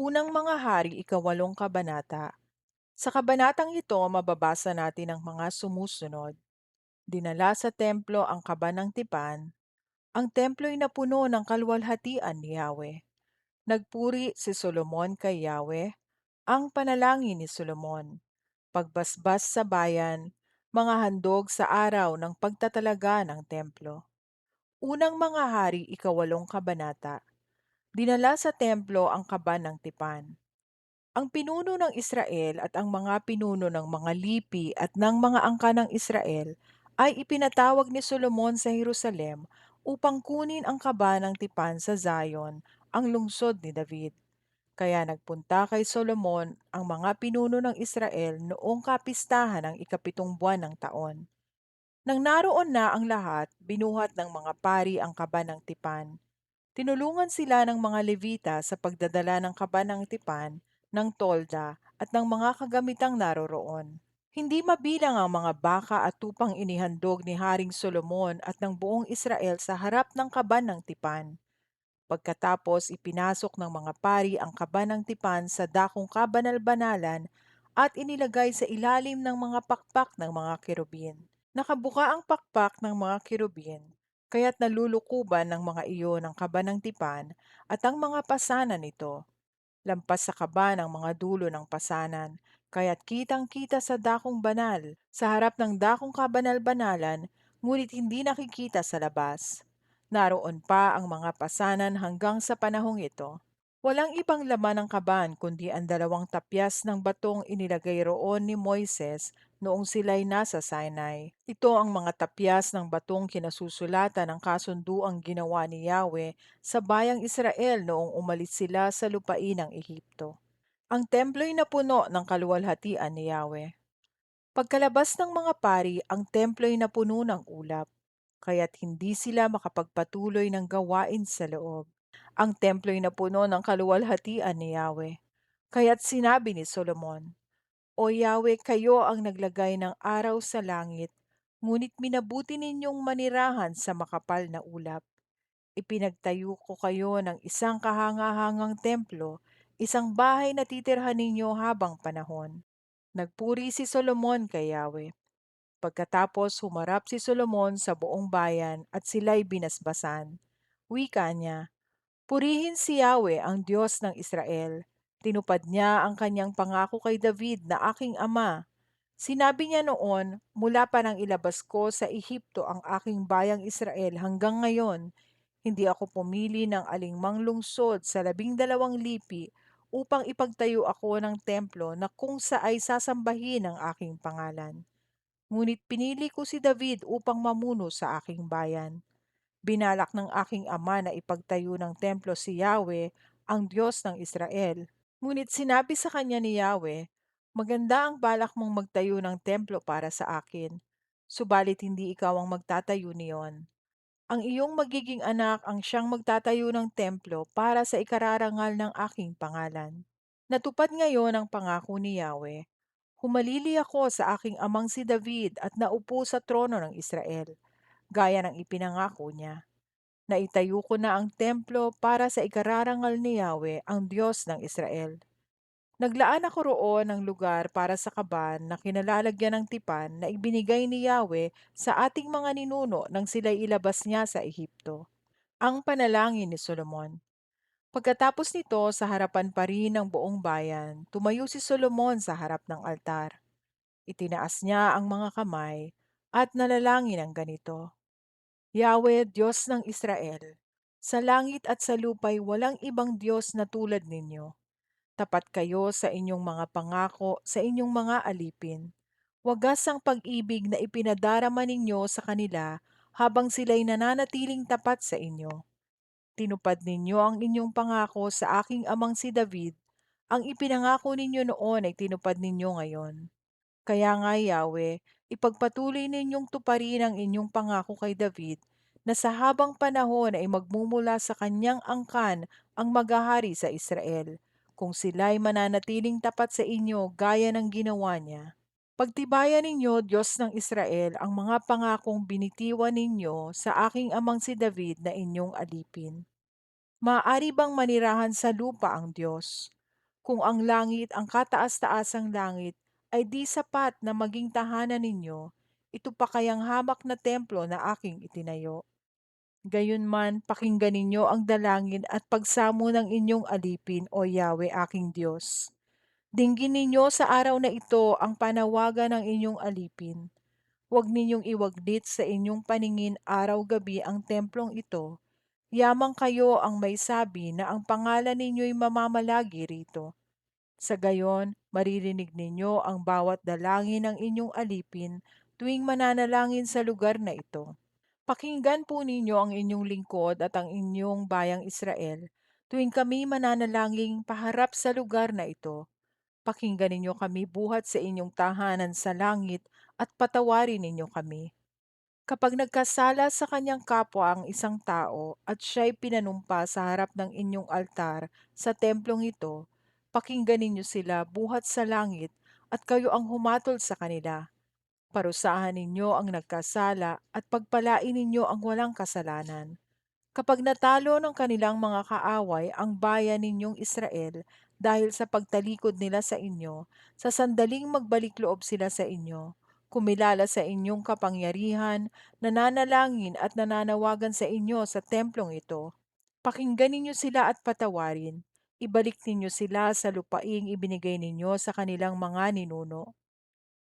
Unang Mga Hari, ikawalong kabanata. Sa kabanatang ito, mababasa natin ang mga sumusunod. Dinala sa templo ang kaba ng tipan. Ang templo'y napuno ng kalwalhatian ni Yahweh. Nagpuri si Solomon kay Yahweh. Ang panalangin ni Solomon. Pagbasbas sa bayan, mga handog sa araw ng pagtatalaga ng templo. Unang Mga Hari, ikawalong kabanata. Dinala sa templo ang kaba ng tipan. Ang pinuno ng Israel at ang mga pinuno ng mga lipi at ng mga angka ng Israel ay ipinatawag ni Solomon sa Jerusalem upang kunin ang kaba ng tipan sa Zion, ang lungsod ni David. Kaya nagpunta kay Solomon ang mga pinuno ng Israel noong kapistahan ng ikapitong buwan ng taon. Nang naroon na ang lahat, binuhat ng mga pari ang kaba ng tipan. Tinulungan sila ng mga Levita sa pagdadala ng kaba ng tipan, ng tolda at ng mga kagamitang naroroon. Hindi mabilang ang mga baka at tupang inihandog ni Haring Solomon at ng buong Israel sa harap ng kaba ng tipan. Pagkatapos ipinasok ng mga pari ang kaba ng tipan sa dakong kabanal-banalan at inilagay sa ilalim ng mga pakpak ng mga kerubin. Nakabuka ang pakpak ng mga kerubin, kaya't nalulukuban ng mga iyon ang kaba ng tipan at ang mga pasanan nito, lampas sa kaba ng mga dulo ng pasanan, kaya't kitang-kita sa dakong banal, sa harap ng dakong kabanal-banalan, ngunit hindi nakikita sa labas. Naroon pa ang mga pasanan hanggang sa panahong ito. Walang ibang laman ng kaban kundi ang dalawang tapyas ng batong inilagay roon ni Moises noong sila'y nasa Sinai. Ito ang mga tapyas ng batong kinasusulatan ng kasunduang ginawa ni Yahweh sa bayang Israel noong umalis sila sa lupain ng Ehipto. Ang templo'y napuno ng kaluwalhatian ni Yahweh. Pagkalabas ng mga pari, ang templo'y napuno ng ulap, kaya't hindi sila makapagpatuloy ng gawain sa loob. Ang templo'y napuno ng kaluwalhatian ni Yahweh. Kaya't sinabi ni Solomon, O Yahweh, kayo ang naglagay ng araw sa langit, ngunit minabuti ninyong manirahan sa makapal na ulap. Ipinagtayo ko kayo ng isang kahangahangang templo, isang bahay na titirhan ninyo habang panahon. Nagpuri si Solomon kay Yahweh. Pagkatapos humarap si Solomon sa buong bayan at sila'y binasbasan. Wika niya, Purihin si Yahweh ang Diyos ng Israel. Tinupad niya ang kanyang pangako kay David na aking ama. Sinabi niya noon, mula pa nang ilabas ko sa Ehipto ang aking bayang Israel hanggang ngayon, hindi ako pumili ng alingmang lungsod sa 12 lipi upang ipagtayo ako ng templo na kung sa ay sasambahin ang aking pangalan. Ngunit pinili ko si David upang mamuno sa aking bayan. Binalak ng aking ama na ipagtayo ng templo si Yahweh, ang Diyos ng Israel. Ngunit sinabi sa kanya ni Yahweh, Maganda ang balak mong magtayo ng templo para sa akin, subalit hindi ikaw ang magtatayo niyon. Ang iyong magiging anak ang siyang magtatayo ng templo para sa ikararangal ng aking pangalan. Natupad ngayon ang pangako ni Yahweh. Humalili ako sa aking amang si David at naupo sa trono ng Israel, gaya ng ipinangako niya. Naitayo ko na ang templo para sa ikararangal ni Yahweh, ang Diyos ng Israel. Naglaan ako roon ng lugar para sa kaban na kinalalagyan ng tipan na ibinigay ni Yahweh sa ating mga ninuno nang sila'y ilabas niya sa Ehipto. Ang panalangin ni Solomon. Pagkatapos nito, sa harapan pa rin ng buong bayan, tumayo si Solomon sa harap ng altar. Itinaas niya ang mga kamay at nalangin ng ganito, Yahweh, Diyos ng Israel, sa langit at sa lupa'y walang ibang Diyos na tulad ninyo. Tapat kayo sa inyong mga pangako, sa inyong mga alipin. Wagas ang pag-ibig na ipinadarama ninyo sa kanila habang sila'y nananatiling tapat sa inyo. Tinupad ninyo ang inyong pangako sa aking amang si David. Ang ipinangako ninyo noon ay tinupad ninyo ngayon. Kaya nga, Yahweh, ipagpatuloy ninyong tuparin ang inyong pangako kay David na sa habang panahon ay magmumula sa kanyang angkan ang maghahari sa Israel, kung sila'y mananatiling tapat sa inyo gaya ng ginawa niya. Pagtibayan ninyo, Diyos ng Israel, ang mga pangakong binitiwan ninyo sa aking amang si David na inyong alipin. Maaari bang manirahan sa lupa ang Diyos? Kung ang langit, ang kataas-taasang langit, ay di sapat na maging tahanan ninyo, ito pa kayang hamak na templo na aking itinayo. Gayunman, pakinggan ninyo ang dalangin at pagsamo ng inyong alipin, O Yahweh aking Diyos. Dinggin ninyo sa araw na ito ang panawagan ng inyong alipin. Huwag ninyong iwaglit sa inyong paningin araw-gabi ang templong ito. Yamang kayo ang may sabi na ang pangalan ninyo'y mamamalagi rito. Sa gayon, maririnig ninyo ang bawat dalangin ng inyong alipin tuwing mananalangin sa lugar na ito. Pakinggan po ninyo ang inyong lingkod at ang inyong bayang Israel tuwing kami mananalangin paharap sa lugar na ito. Pakinggan ninyo kami buhat sa inyong tahanan sa langit at patawarin ninyo kami. Kapag nagkasala sa kanyang kapwa ang isang tao at siya'y pinanumpa sa harap ng inyong altar sa templong ito, pakinggan ninyo sila buhat sa langit at kayo ang humatol sa kanila. Parusahan ninyo ang nagkasala at pagpalain ninyo ang walang kasalanan. Kapag natalo ng kanilang mga kaaway ang bayan ninyong Israel dahil sa pagtalikod nila sa inyo, sa sandaling magbalik loob sila sa inyo, kumilala sa inyong kapangyarihan, nananalangin at nananawagan sa inyo sa templong ito. Pakinggan ninyo sila at patawarin. Ibalik ninyo sila sa lupaing ibinigay ninyo sa kanilang mga ninuno.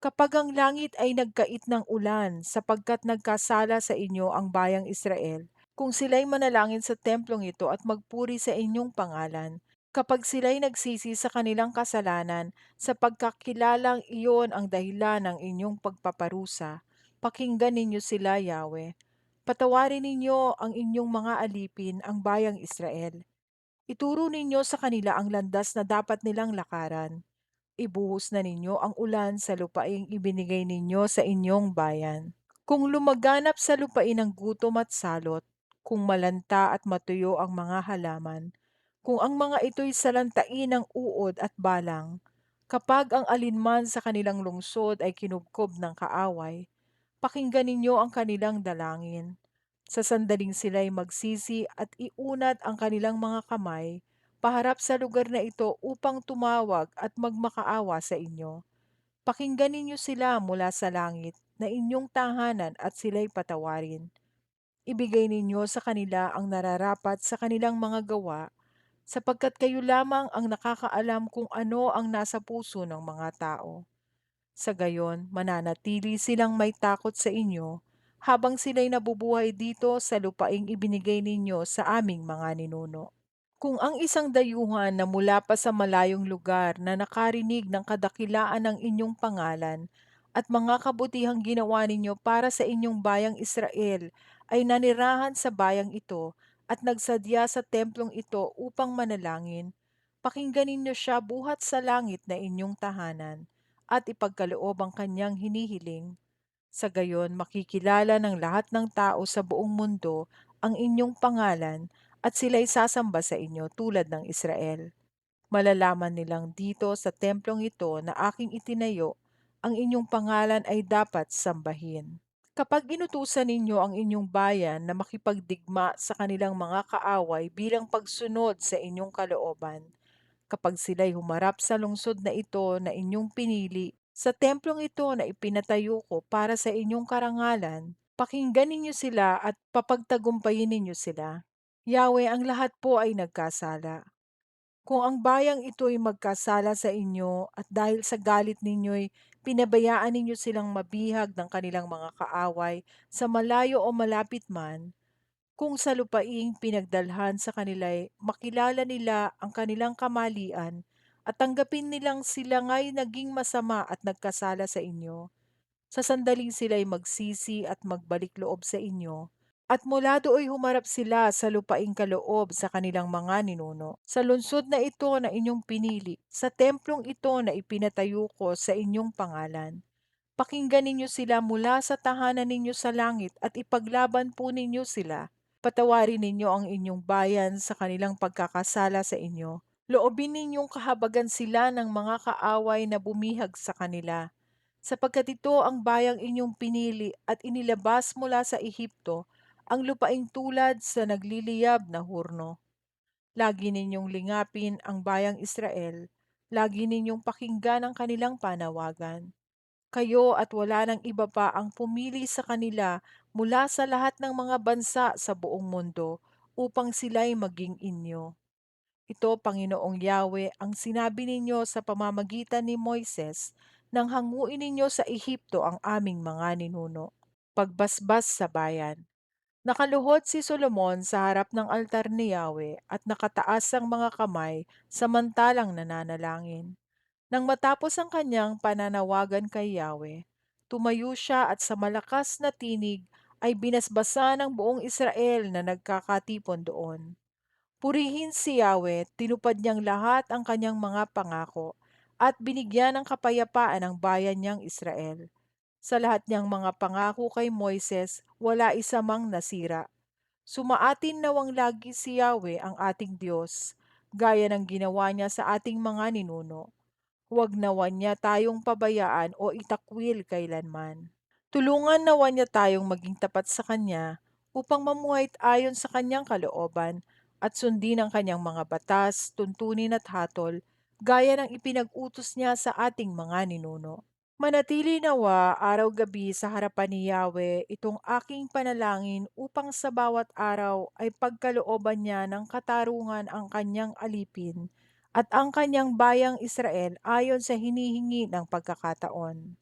Kapag ang langit ay nagkait ng ulan sapagkat nagkasala sa inyo ang bayang Israel, kung sila'y manalangin sa templong ito at magpuri sa inyong pangalan, kapag sila'y nagsisi sa kanilang kasalanan sa pagkakilalang iyon ang dahilan ng inyong pagpaparusa, pakinggan ninyo sila, Yahweh. Patawarin ninyo ang inyong mga alipin, ang bayang Israel. Ituro ninyo sa kanila ang landas na dapat nilang lakaran. Ibuhos na ninyo ang ulan sa lupaing ibinigay ninyo sa inyong bayan. Kung lumaganap sa lupain ang gutom at salot, kung malanta at matuyo ang mga halaman, kung ang mga ito'y salantain ng uod at balang, kapag ang alinman sa kanilang lungsod ay kinubkob ng kaaway, pakinggan ninyo ang kanilang dalangin. Sa sandaling sila'y magsisi at iunat ang kanilang mga kamay paharap sa lugar na ito upang tumawag at magmakaawa sa inyo. Pakinggan ninyo sila mula sa langit na inyong tahanan at sila'y patawarin. Ibigay ninyo sa kanila ang nararapat sa kanilang mga gawa, sapagkat kayo lamang ang nakakaalam kung ano ang nasa puso ng mga tao. Sa gayon, mananatili silang may takot sa inyo habang sila'y nabubuhay dito sa lupaing ibinigay ninyo sa aming mga ninuno. Kung ang isang dayuhan na mula pa sa malayong lugar na nakarinig ng kadakilaan ng inyong pangalan at mga kabutihang ginawa ninyo para sa inyong bayang Israel ay nanirahan sa bayang ito at nagsadya sa templong ito upang manalangin, pakinggan ninyo siya buhat sa langit na inyong tahanan at ipagkaloob ang kanyang hinihiling. Sa gayon makikilala ng lahat ng tao sa buong mundo ang inyong pangalan at sila'y sasamba sa inyo tulad ng Israel. Malalaman nilang dito sa templong ito na aking itinayo, ang inyong pangalan ay dapat sambahin. Kapag inutusan ninyo ang inyong bayan na makipagdigma sa kanilang mga kaaway bilang pagsunod sa inyong kalooban, kapag sila'y humarap sa lungsod na ito na inyong pinili, sa templong ito na ipinatayo ko para sa inyong karangalan, pakinggan ninyo sila at papagtagumpayin ninyo sila. Yahweh, ang lahat po ay nagkasala. Kung ang bayang ito'y magkasala sa inyo at dahil sa galit ninyo'y pinabayaan ninyo silang mabihag ng kanilang mga kaaway sa malayo o malapit man, kung sa lupaing pinagdalhan sa kanila'y makilala nila ang kanilang kamalian at tanggapin nilang sila nga'y naging masama at nagkasala sa inyo, sa sandaling sila'y magsisi at magbalik loob sa inyo, at mula dooy humarap sila sa lupaing kaloob sa kanilang mga ninuno, sa lungsod na ito na inyong pinili, sa templong ito na ipinatayo ko sa inyong pangalan. Pakinggan ninyo sila mula sa tahanan ninyo sa langit at ipaglaban po ninyo sila. Patawarin ninyo ang inyong bayan sa kanilang pagkakasala sa inyo. Loobin ninyong kahabagan sila ng mga kaaway na bumihag sa kanila. Sapagkat ito ang bayang inyong pinili at inilabas mula sa Ehipto, ang lupaing tulad sa nagliliyab na hurno. Lagi ninyong lingapin ang bayang Israel Lagi ninyong pakinggan ang kanilang panawagan. Kayo at wala ng iba pa ang pumili sa kanila mula sa lahat ng mga bansa sa buong mundo upang sila'y maging inyo. Ito, Panginoong Yahweh, ang sinabi ninyo sa pamamagitan ni Moises nang hanguin ninyo sa Ehipto ang aming mga ninuno. Pagbasbas sa bayan. Nakaluhod si Solomon sa harap ng altar ni Yahweh at nakataas ang mga kamay samantalang nananalangin. Nang matapos ang kanyang pananawagan kay Yahweh, tumayo siya at sa malakas na tinig ay binasbasa ng buong Israel na nagkakatipon doon. Purihin si Yahweh, tinupad niyang lahat ang kanyang mga pangako at binigyan ng kapayapaan ang bayan niyang Israel. Sa lahat niyang mga pangako kay Moises, wala isa mang nasira. Sumaatin nawang lagi si Yahweh ang ating Diyos, gaya ng ginawa niya sa ating mga ninuno. Huwag nawan niya tayong pabayaan o itakwil kailanman. Tulungan nawa niya tayong maging tapat sa Kanya upang mamuhay ayon sa Kanyang kalooban at sundin ang Kanyang mga batas, tuntunin at hatol, gaya ng ipinag-utos niya sa ating mga ninuno. Manatili nawa araw-gabi sa harapan ni Yahweh itong aking panalangin upang sa bawat araw ay pagkalooban niya ng katarungan ang kanyang alipin at ang kanyang bayang Israel ayon sa hinihingi ng pagkakataon.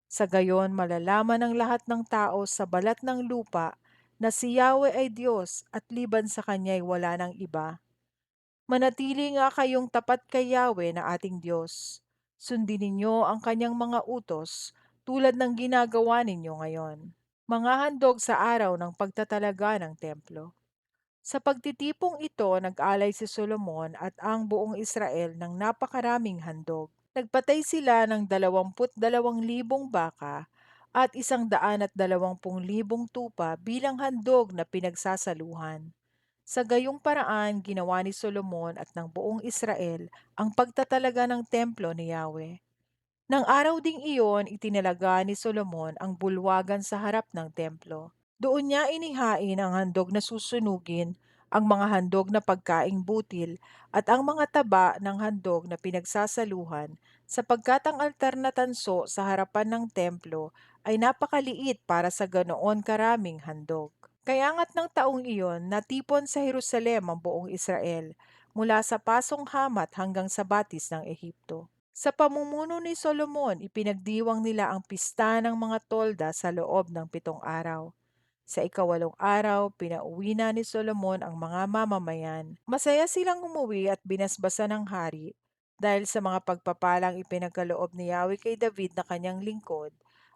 Sa gayon malalaman ng lahat ng tao sa balat ng lupa na si Yahweh ay Diyos at liban sa Kanya'y wala ng iba. Manatili nga kayong tapat kay Yahweh na ating Diyos. Sundin ninyo ang Kanyang mga utos tulad ng ginagawa ninyo ngayon. Mga handog sa araw ng pagtatalaga ng templo. Sa pagtitipong ito, nag-alay si Solomon at ang buong Israel ng napakaraming handog. Nagpatay sila ng 22,000 baka at 120,000 tupa bilang handog na pinagsasaluhan. Sa gayong paraan, ginawa ni Solomon at ng buong Israel ang pagtatalaga ng templo ni Yahweh. Nang araw ding iyon, itinalaga ni Solomon ang bulwagan sa harap ng templo. Doon niya inihain ang handog na susunugin, ang mga handog na pagkaing butil, at ang mga taba ng handog na pinagsasaluhan, sapagkat ang altar na tanso sa harapan ng templo ay napakaliit para sa ganoon karaming handog. Kaya nga't ng taong iyon, natipon sa Jerusalem ang buong Israel, mula sa pasong Hamat hanggang sa batis ng Ehipto. Sa pamumuno ni Solomon, ipinagdiwang nila ang pista ng mga tolda sa loob ng 7 araw. Sa ikawalong araw, pinauwi na ni Solomon ang mga mamamayan. Masaya silang umuwi at binasbasa ng hari dahil sa mga pagpapalang ipinagkaloob ni Yahweh kay David na kanyang lingkod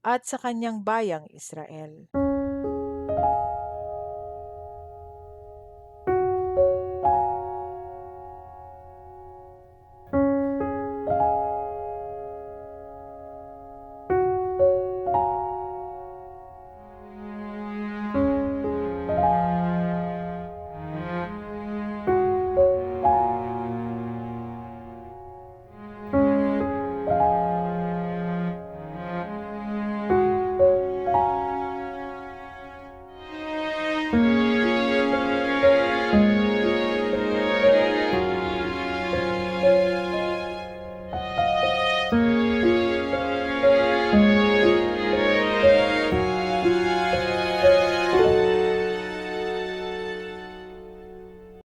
at sa kanyang bayang Israel.